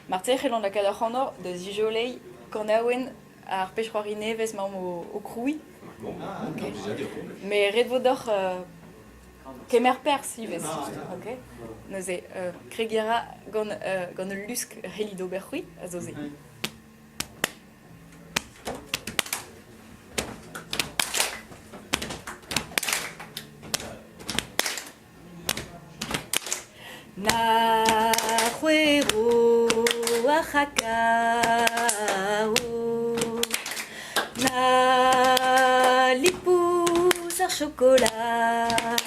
Martech elan da kadachanor da zijolei kornaouen ar pechroari nevez maom o kroui. Okay. Mais red vodor kemer pers ivez. Okay. Neuze kregiera gant lusk helido berc'hui a zo ze. Na huero achakao na lipous ar chocolat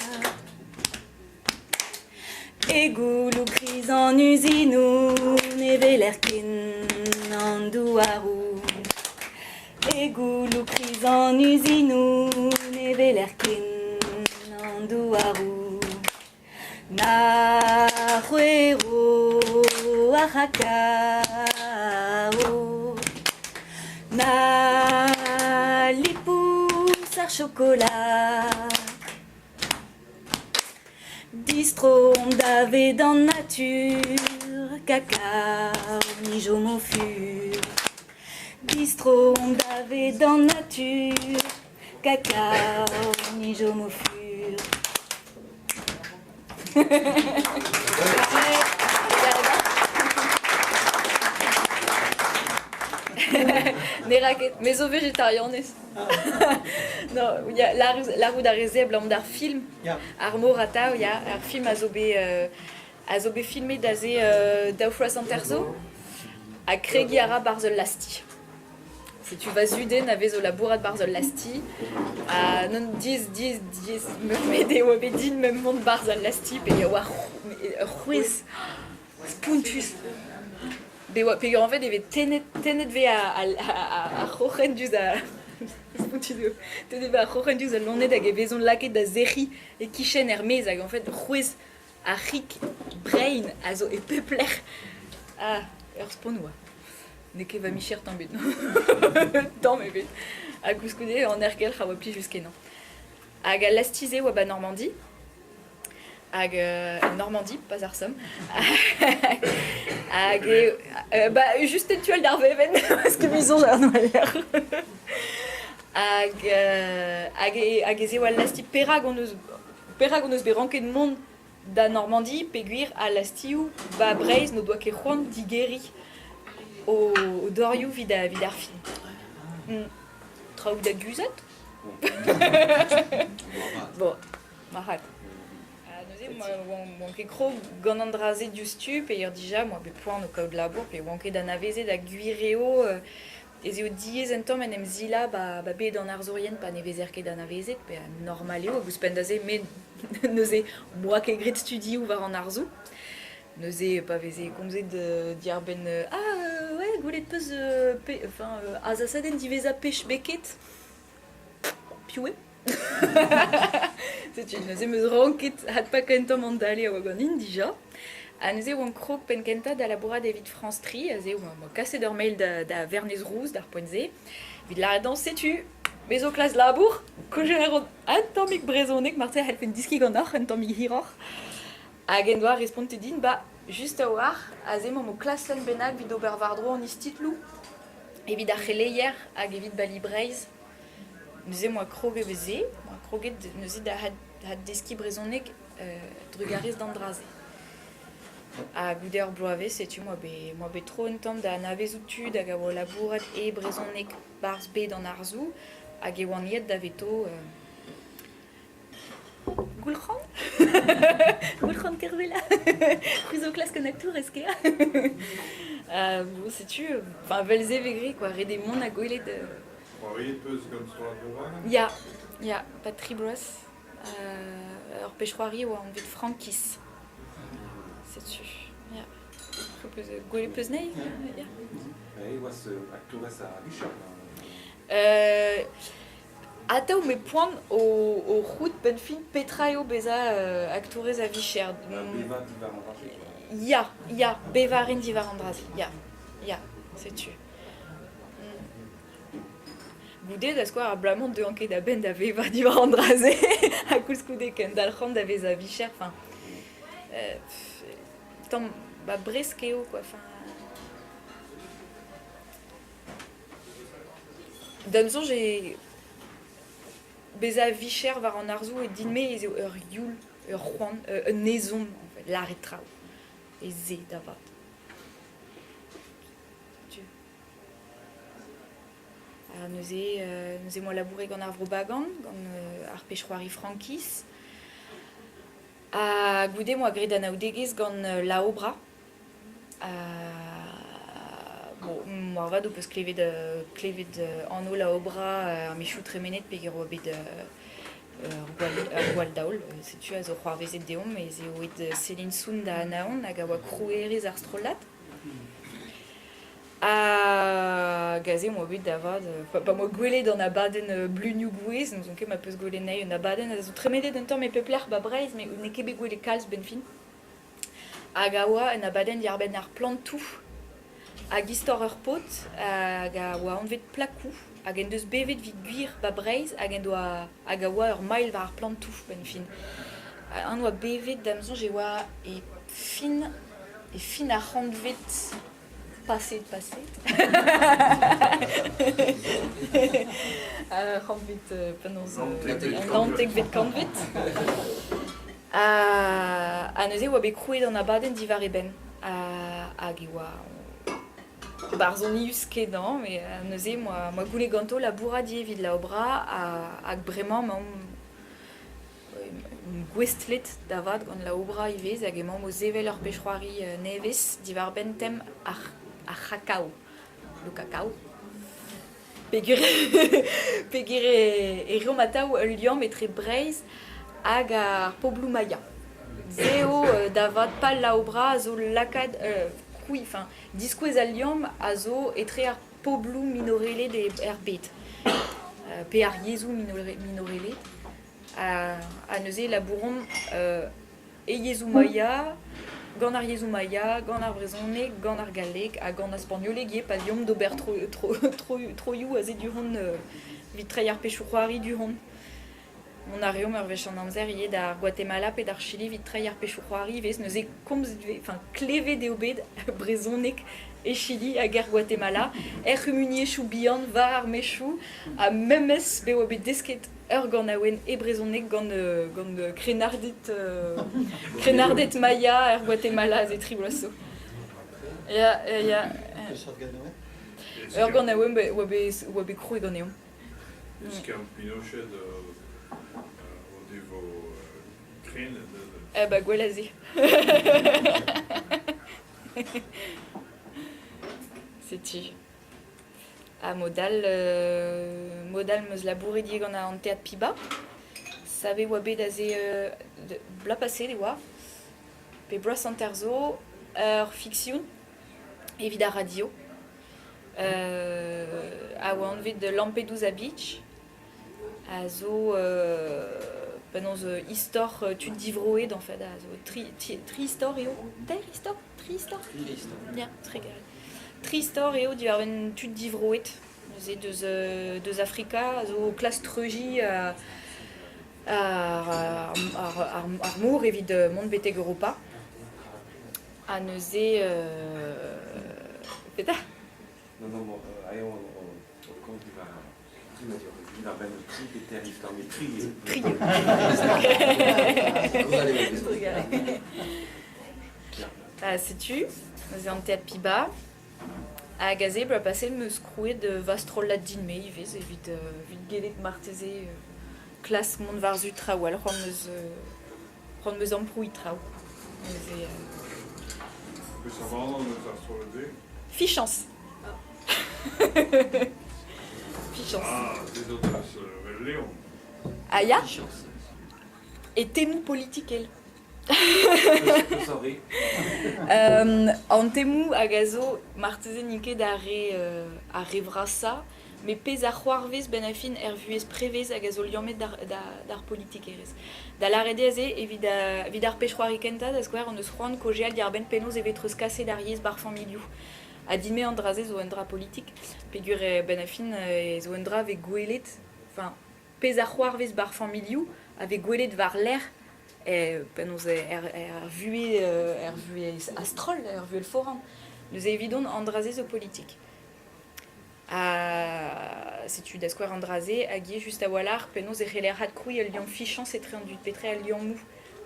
e goulou gris en usinou ne velerkin en douarou e goulou gris en usinou ne velerkin en douarou na huero achakao na lipous ar chocolat distro d'ave dans nature cacao ni jomo fur distro d'ave dans nature cacao ni jomo fur. Des raquettes, méso-végétarien. Non, il y a la roue d'arrêté, blanc d'art film. Armo Rata, il y a un film azobé filmé d'azé d'Aufrois Santerzo à Kregiara Barzel Lasti. Si tu vas zuder n'avez au laborat de Barzel Lasti, à non 10 me des wabedin même monde Barzel Lasti, et il y a ruiz spuntus. Puis en fait, il y avait tenet ve à Rochendus à tenet ve à Rochendus à l'onnet à Gavezon laquet da Zeri et Kishen Hermès en fait ruiz à Rick Brain azo et Pepler à Ersponois. Neke va micher tambet tant mais à Couscoudé en Erkel xawapli jusqu'à non à Galastizé ou à Normandie à Normandie pas Arsom à bah juste actuel d'Arveven parce que maison j'ai un l'air à Gézé ou à Lasti Péragonos Béranquet de monde da Normandie péguir à Lastiou bah Braise no doit que Juan d'Igueri au Doriou vidarfi. Traou da guzet. Bon, marat. Mon kekro ganandraze du stup et déjà moi be point no kaud labour pe wanke da naveze da guireo ezio diez entom enem zila ba be dans arzorien pa nevezerke da naveze pe normaleo vous spendaze mais neuze moi ke grit studi ou var en arzu neuze pas veze komze de dire ben ouais goulet peus enfin azasaden diveza pêche beket pioué. C'est une neuze meus ranket hat pas kentom andale a wagonin déjà a neuze wan krog penkenta da labora David France Tri aze mo cassé d'or mail da Vernez Rousse d'ar poinze vid la dans sais-tu mais au classe labour que j'ai atomic brezonek marté helfen diski gandar atomic hiror a gendoa répondre din bah juste à voir aze mo classe len benag vid obervardro en istitlou et vid ar hier a evit bali breiz neuze moi kroge veze moi kroget neuze da had deski brezonek drugariz d'andraze a gouder bloave sais-tu moi be trop un temps da navezoutu da gawo labourat et brezonek bars be dans arzou a gewaniet da veto Goulchan Goulchan Kervela prise au classe connecteur esquea bon sais-tu enfin velze vegri quoi redé mon a goilet de ya pas de tribros alors pêcheroirie ou en vue de Frankis sais-tu ya goilet pesnei ya was actores a Bishop Atao me poan au route benfin petraio beza actores a Vicher. Ya bevarin divarandraz. Ya sais-tu. Goudé da square a blamont de anke da ben da veva divarandraze a kouscoude ken dalchan da veza Vicher enfin tant ba breskeo quoi enfin Damson, j'ai beza vicher var en arzou et dinme et yul, juan, nezon, en fait, l'arrêtra. Et zé d'avad. Nous moi labouré gant ar vrobagan, gant ar pechroari frankis. A goude moi gred an aoudegez gant la obra. Bon, moi vado peus klevet anno la obra ar michou tremenet pegero abed gwal daol. Setu a zo c'hoar vezet deom, ez eo et Céline Soun da anaon hag a oa krouerez ar strollat. A gazé moi bet davad pas moi gwele dans a baden bluniou gouez nous on ket ma peus gwele nei un a baden a zo tremedet un tamm e pepler ba breiz mais ne ket bet gwele kalz ben fin hag a oa un a baden diar ben ar plantou hag istor ur pot hag a oa anvet plakou hag en deus bevet vid gwir ba breiz hag en doa hag a oa ur mail var ar plantou ben fin an oa bevet damzon je oa e fin ar c'hantvet passet. C'hantvet penoz nantek vet kantvet. A neuze oa bet krouet an abaden divar eben. Hag e oa barzonius kedan, mais a neuze moi goule ganto laboura vid la obra hag bremañ gwestlet davad gant la obra ivez hag emañ mo zevel ur pechroari nevez divar ben tem ar cacao, le cacao. Pegire e reomataou liam etre breiz hag ar poblou maya. Zeo davad pal la obra zo lakad koui, enfin diskouez al liam a zo etre ar poblou minorele de bet. Pe ar yezou minorele. A neuze labouron e yezou maya, gant ar yezou maya, gant ar brezhonek, gant ar galleg, a gant ar spagnoleg pa liom d'ober troioù a zet duhon vid treiñ ar pechou c'hoari duhon. Mon ar reom ur vech an amzer ie d'ar Guatemala pe d'ar Chili vid treiñ ar pechou c'hoari vez neuze komz klevet eo bet brezhonek e Chili hag ar Guatemala, rumuniechou bihan var ar mechou a memes be oa bet desket ur gant aouen e brezhonek gant krenardet maya ar Guatemala a zet triblaso. Ya. Ur gant aouen oa bet krouet gant eom. Est-ce qu'il y a un pinochet au niveau crâne? Bah gwelaze. C'est-tu. A modal meus labouré die gant an teat piba. Save oa bet a ze bla pase de oa. Pe bras an terzo ur fiction evit a radio. A oa anvet de Lampedusa Beach. A zo penoz istor tud divroet en fait a zo tri istor eo. Ter istor? Tri istor? Bien, très gare. Tri istor eo divar ben tud divroet. Neuze deus Afrika a zo klas treuji ar mour evit mont beteg Europa. A neuze peta? Non, ayons compte il va ben tri et terrif dans mes tri. Sais-tu, nous en théâtre piba. A gazé, bla passer me scrouer de vastrollat dinme, ivez, vite gelet marteze, classe mon varzu trawal, ron meus amprouille traw. Plus avant, nous astrologer. Fichance. Fichance. Ah, des autres Léon. Ah ya? Et temou politique elle. Sorry. En temou a gazo marteze nike a revrasa, mais pez a c'hoarvez ben a fin vuez prevez a gazo liamet d'ar politique erez. Da la redeze evit ar pechroari kenta da skouer on eus c'hoant kojeal diar ben penoz evet eus kase d'ar yez bar familiou. A dime an draze zo un dra politique, pegur ben a fin zo un dra ve gwelet, enfin, pez a c'hoarvez bar familiou, ave gwelet var l'air, penoz vue astrol, vuel foran. Nous évidons an draze zo politique. Si-tu da square Andraze, hag juste à Wallar, penaos e c'heller had krouy al lion fichant, c'est très enduit petre al lion mou.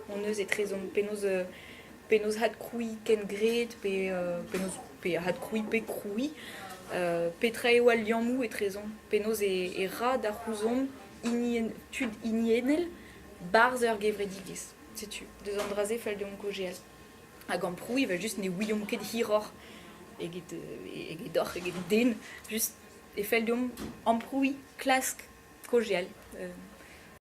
On eus et très on penaos had krouy ken gret, penaos had krouy pe krouy. Petra eo al lion mou et très on. Penaos e ra da rouzon, tud inienel, barz ur gevredigis. Sais-tu, deus Andraze fall de kogel. Hag an prouy, va juste ne ouiom ket hiror. Eget den, just e fel deom amprouy, klask, kogel.